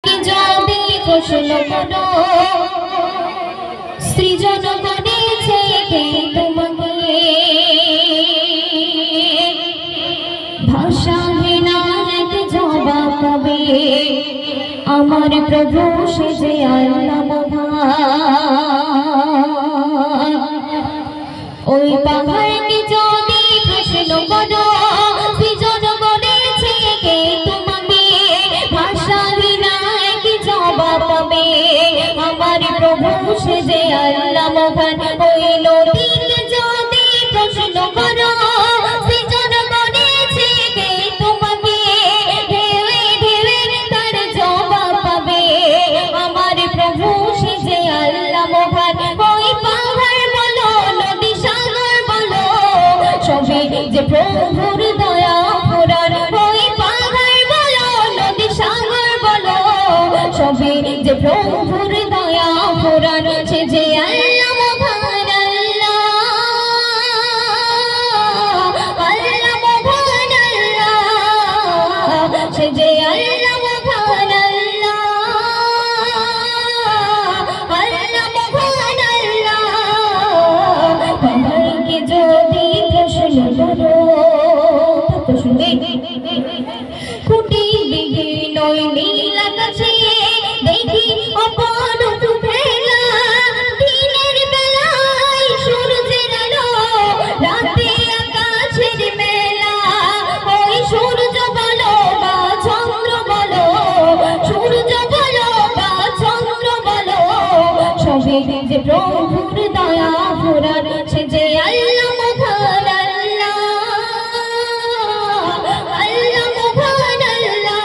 যদি প্রশ্ন করো সৃজন করেছে কে তোমাকে, ভাষাহীন এক জবাব পাবে আমার প্রভু সে যে আল্লাহ মহান। ওই পাহাড়কে যদি প্রশ্ন করো সৃজন করেছে কে তোমাকে, ভাষাহীন এক জবাব পাবে আমার প্রভু সে যে আল্লাহ মহান। ওই নদীকে যদি প্রশ্ন করো সৃজন করেছে কে তোমাকে, ঢেউে ঢেউে তার জবাব পাবে আমার প্রভু সে যে আল্লাহ মহান। ওই পাহাড় বলো নদী সাগর বলো সবে যে প্রভুর দয়া পুরার। ওই পাহাড় বলো নদী সাগর বলো সবে যে প্রভুর দয়া পুরার। সে যে আল্লাহ মহান, আল্লাহ আল্লাহ মহান আল্লাহ, সে যে আল্লাহ মহান আল্লাহ আল্লাহ মহান আল্লাহ। পাহাড়কে যদি প্রশ্ন করো তো শুনে কুটি বিহীন ওই নীল আকাশে দেখি অপরূপ খেলা, দিনের বেলায় সূর্যের আলো রাতে আকাশের মেলা। ওই সূর্য বলো বা চন্দ্র বলো, সূর্য বলো বা চন্দ্র বলো সবে যে প্রভুর দয়া পুরার। সে যে আল্লাহ মহান আল্লাহ আল্লাহ মহান আল্লাহ,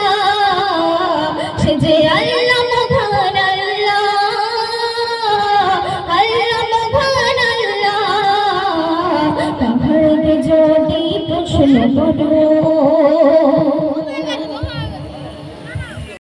সে যে আল্লাহ মহান আল্লাহ আল্লাহ মহান আল্লাহ। পাহাড়কে যদি প্রশ্ন করো